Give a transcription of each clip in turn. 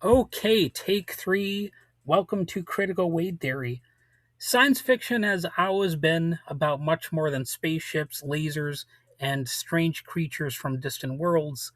Okay, take three. Welcome to Critical Weight Theory. Science fiction has always been about much more than spaceships, lasers, and strange creatures from distant worlds.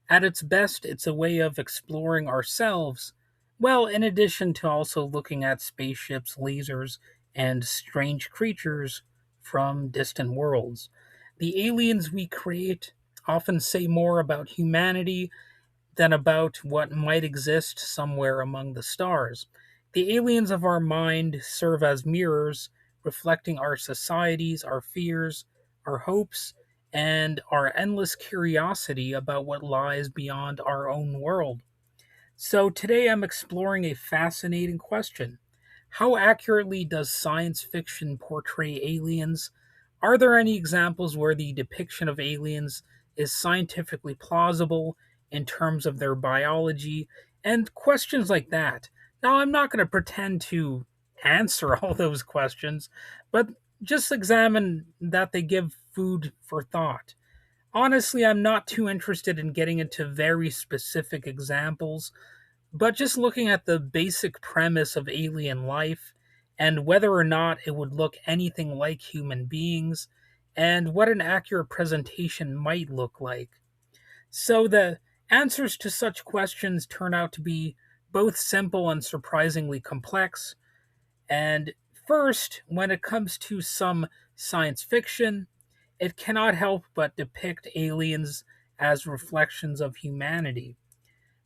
At its best, it's a way of exploring ourselves. Well, in addition to also looking at spaceships, lasers, and strange creatures from distant worlds. The aliens we create often say more about humanity than about what might exist somewhere among the stars. The aliens of our mind serve as mirrors, reflecting our societies, our fears, our hopes, and our endless curiosity about what lies beyond our own world. So today I'm exploring a fascinating question. How accurately does science fiction portray aliens? Are there any examples where the depiction of aliens is scientifically plausible in terms of their biology? And questions like that. Now, I'm not going to pretend to answer all those questions, but just examine that they give food for thought. Honestly, I'm not too interested in getting into very specific examples, but just looking at the basic premise of alien life and whether or not it would look anything like human beings and what an accurate presentation might look like. So the answers to such questions turn out to be both simple and surprisingly complex. And first, when it comes to some science fiction, it cannot help but depict aliens as reflections of humanity.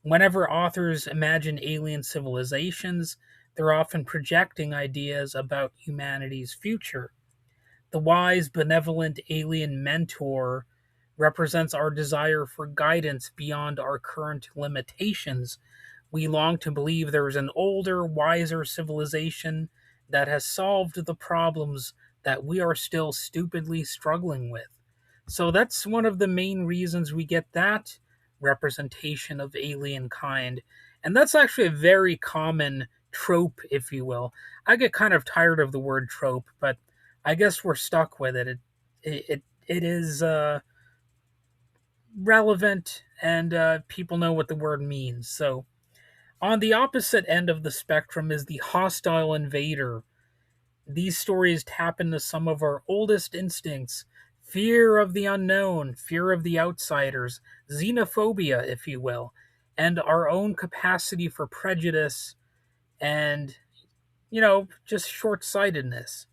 Whenever authors imagine alien civilizations, they're often projecting ideas about humanity's future. The wise, benevolent alien mentor represents our desire for guidance beyond our current limitations. We long to believe there is an older, wiser civilization that has solved the problems that we are still stupidly struggling with. So that's one of the main reasons we get that representation of alien kind. And that's actually a very common trope, if you will. I get kind of tired of the word trope, but I guess we're stuck with it. It is relevant, and people know what the word means. So on the opposite end of the spectrum is the hostile invader. These stories tap into some of our oldest instincts: fear of the unknown, fear of the outsiders, xenophobia, if you will, and our own capacity for prejudice and, just short sightedness.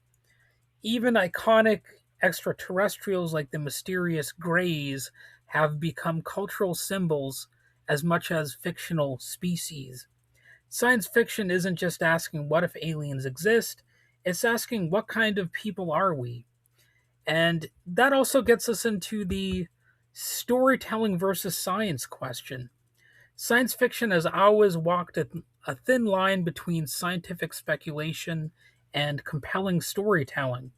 Even iconic extraterrestrials like the mysterious Greys have become cultural symbols as much as fictional species. Science fiction isn't just asking what if aliens exist, it's asking what kind of people are we? And that also gets us into the storytelling versus science question. Science fiction has always walked a thin line between scientific speculation and compelling storytelling.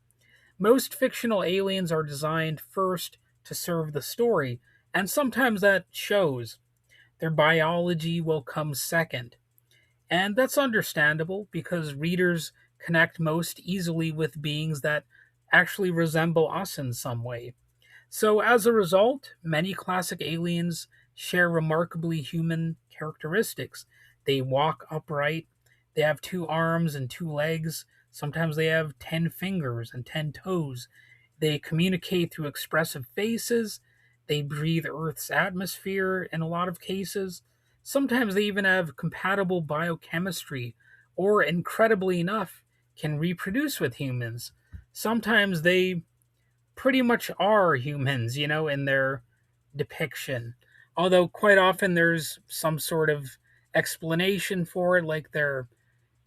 Most fictional aliens are designed first to serve the story, and sometimes that shows. Their biology will come second. And that's understandable because readers connect most easily with beings that actually resemble us in some way. So, as a result, many classic aliens share remarkably human characteristics. They walk upright, they have two arms and two legs, sometimes they have 10 fingers and 10 toes. They communicate through expressive faces, they breathe Earth's atmosphere in a lot of cases. Sometimes they even have compatible biochemistry, or incredibly enough, can reproduce with humans. Sometimes they pretty much are humans, in their depiction. Although quite often there's some sort of explanation for it, like they're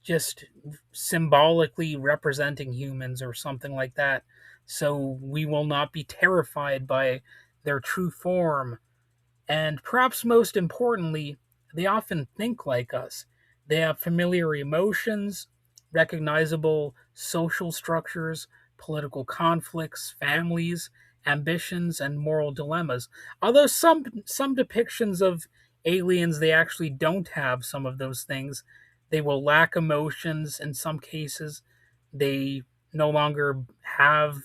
just symbolically representing humans or something like that. So we will not be terrified by their true form. And perhaps most importantly, they often think like us. They have familiar emotions, recognizable social structures, political conflicts, families, ambitions, and moral dilemmas. Although some depictions of aliens they actually don't have some of those things. They will lack emotions in some cases. They no longer have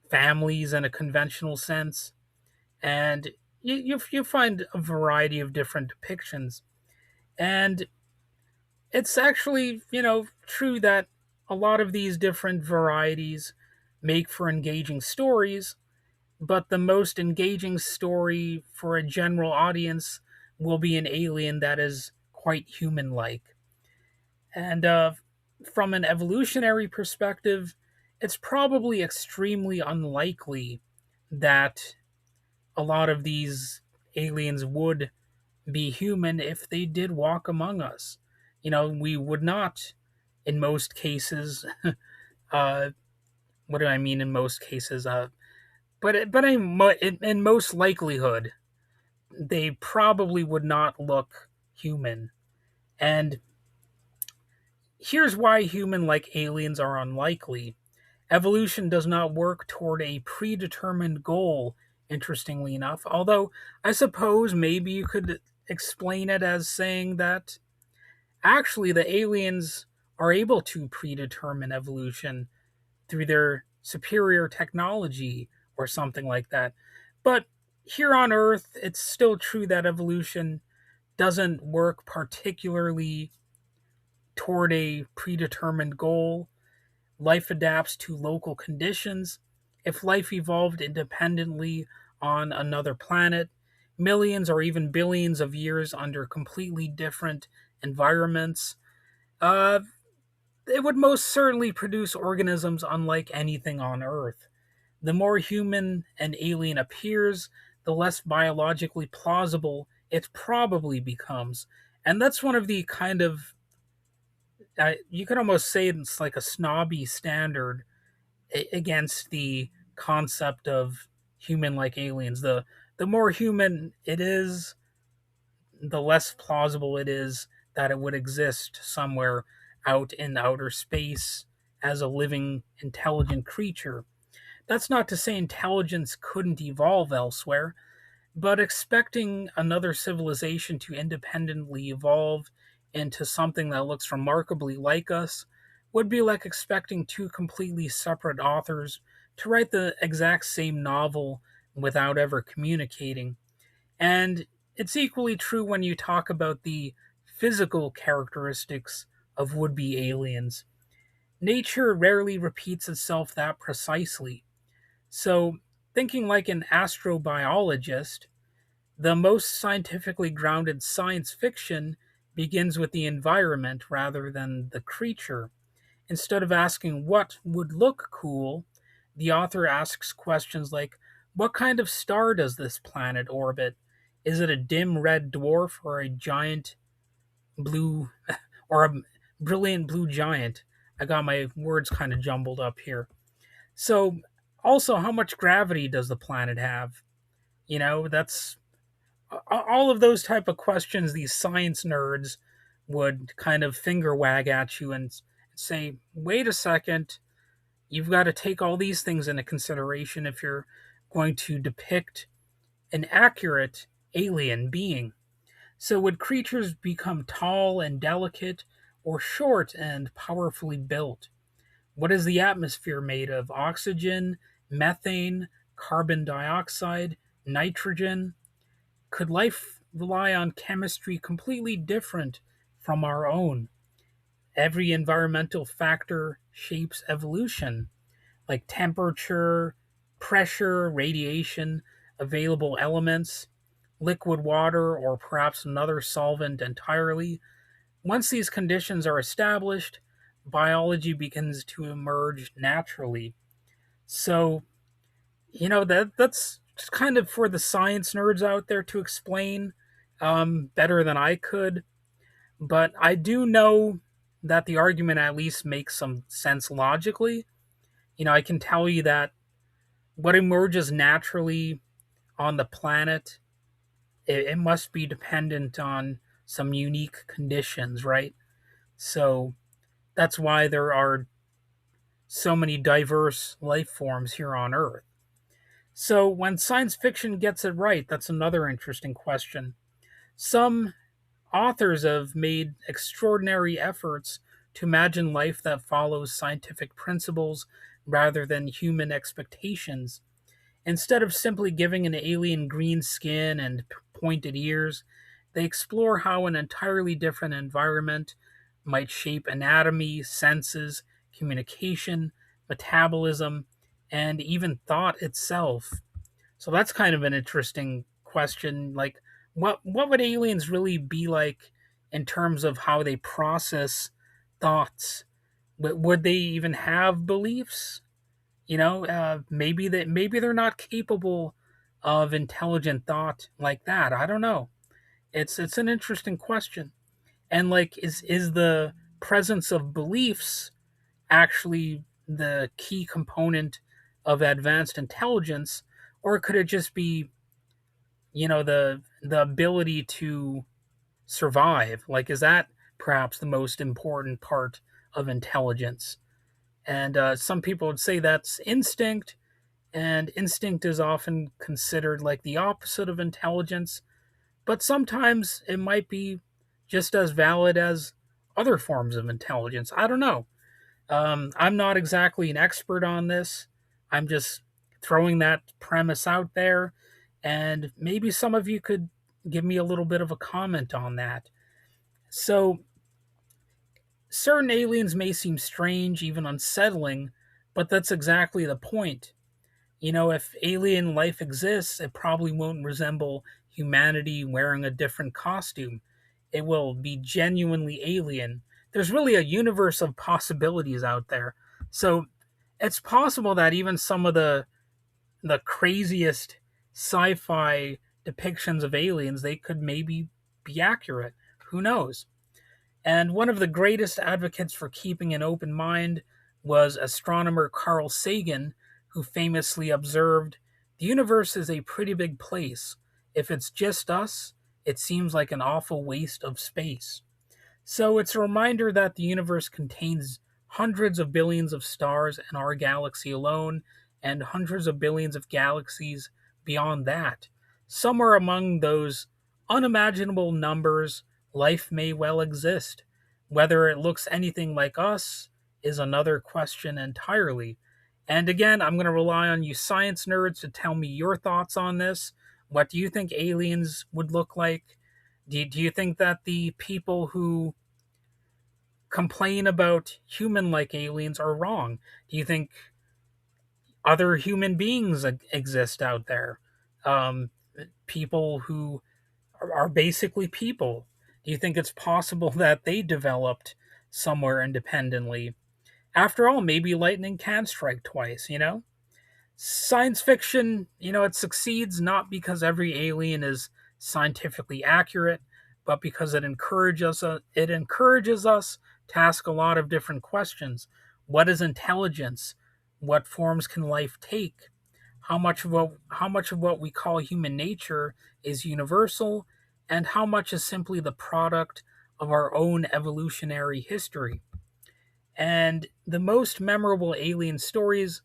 families in a conventional sense, and you find a variety of different depictions. And it's actually, true that a lot of these different varieties make for engaging stories, but the most engaging story for a general audience will be an alien that is quite human like. And from an evolutionary perspective, it's probably extremely unlikely that a lot of these aliens would be human if they did walk among us. We would not, in most cases, uh, what do I mean in most cases? In most likelihood, they probably would not look human. And here's why human like aliens are unlikely. Evolution does not work toward a predetermined goal, interestingly enough, although I suppose maybe you could explain it as saying that actually the aliens are able to predetermine evolution through their superior technology or something like that. But here on Earth, it's still true that evolution doesn't work particularly toward a predetermined goal. Life adapts to local conditions. If life evolved independently on another planet, millions or even billions of years under completely different environments, uh, it would most certainly produce organisms unlike anything on Earth. The more human an alien appears, the less biologically plausible it probably becomes. And that's one of the kind of, you could almost say it's like a snobby standard against the concept of human like aliens. The more human it is, the less plausible it is that it would exist somewhere out in outer space as a living, intelligent creature. That's not to say intelligence couldn't evolve elsewhere, but expecting another civilization to independently evolve into something that looks remarkably like us would be like expecting two completely separate authors to write the exact same novel without ever communicating. And it's equally true when you talk about the physical characteristics of would be aliens. Nature rarely repeats itself that precisely. So, thinking like an astrobiologist, the most scientifically grounded science fiction begins with the environment rather than the creature. Instead of asking what would look cool, the author asks questions like, what kind of star does this planet orbit? Is it a dim red dwarf or a giant blue or a brilliant blue giant? I got my words kind of jumbled up here. So, also, how much gravity does the planet have? That's all of those type of questions these science nerds would kind of finger wag at you and say, wait a second, you've got to take all these things into consideration if you're going to depict an accurate alien being. So, would creatures become tall and delicate or short and powerfully built? What is the atmosphere made of? Oxygen, methane, carbon dioxide, nitrogen? Could life rely on chemistry completely different from our own? Every environmental factor shapes evolution, like temperature, pressure, radiation, available elements, liquid water, or perhaps another solvent entirely. Once these conditions are established, biology begins to emerge naturally. So, that's just kind of for the science nerds out there to explain better than I could. But I do know that the argument at least makes some sense logically. I can tell you that what emerges naturally on the planet, it must be dependent on some unique conditions, right? So that's why there are so many diverse life forms here on Earth. So when science fiction gets it right, that's another interesting question. Some authors have made extraordinary efforts to imagine life that follows scientific principles rather than human expectations. Instead of simply giving an alien green skin and pointed ears, They explore how an entirely different environment might shape anatomy, senses, communication, metabolism, and even thought itself. So that's kind of an interesting question. Like, what would aliens really be like in terms of how they process thoughts? Would they even have beliefs? Maybe they're not capable of intelligent thought like that. I don't know. It's an interesting question. And like, is the presence of beliefs actually the key component of advanced intelligence, or could it just be, the ability to survive? Like, is that perhaps the most important part of intelligence? And some people would say that's instinct, and instinct is often considered like the opposite of intelligence, but sometimes it might be just as valid as other forms of intelligence. I don't know. I'm not exactly an expert on this. I'm just throwing that premise out there, and maybe some of you could give me a little bit of a comment on that. So, certain aliens may seem strange, even unsettling, but that's exactly the point. If alien life exists, it probably won't resemble humanity wearing a different costume. It will be genuinely alien. There's really a universe of possibilities out there. So it's possible that even some of the craziest sci-fi depictions of aliens, they could maybe be accurate. Who knows? And one of the greatest advocates for keeping an open mind was astronomer Carl Sagan, who famously observed, "The universe is a pretty big place. If it's just us, it seems like an awful waste of space." So it's a reminder that the universe contains hundreds of billions of stars in our galaxy alone, and hundreds of billions of galaxies beyond that. Somewhere among those unimaginable numbers, life may well exist. Whether it looks anything like us is another question entirely. And again, I'm going to rely on you science nerds to tell me your thoughts on this. What do you think aliens would look like? Do you think that the people who complain about human like aliens are wrong? Do you think other human beings exist out there? Um, People who are basically people. Do you think it's possible that they developed somewhere independently? After all, maybe lightning can strike twice, you know? Science fiction, it succeeds not because every alien is scientifically accurate, but because it encourages us to ask a lot of different questions. What is intelligence? What forms can life take? How much of what we call human nature is universal, and how much is simply the product of our own evolutionary history? And the most memorable alien stories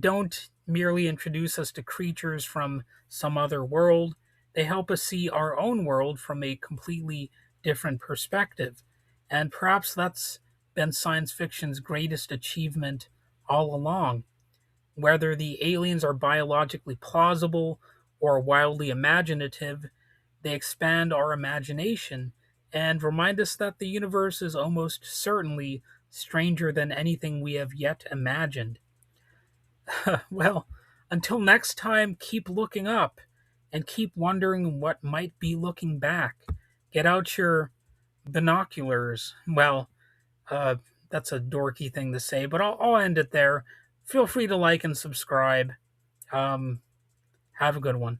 don't merely introduce us to creatures from some other world, they help us see our own world from a completely different perspective. And perhaps that's been science fiction's greatest achievement all along. Whether the aliens are biologically plausible or wildly imaginative, they expand our imagination and remind us that the universe is almost certainly stranger than anything we have yet imagined. Well, until next time, keep looking up and keep wondering what might be looking back. Get out your binoculars. Well, uh, that's a dorky thing to say, but I'll end it there. Feel free to like and subscribe. Um, have a good one.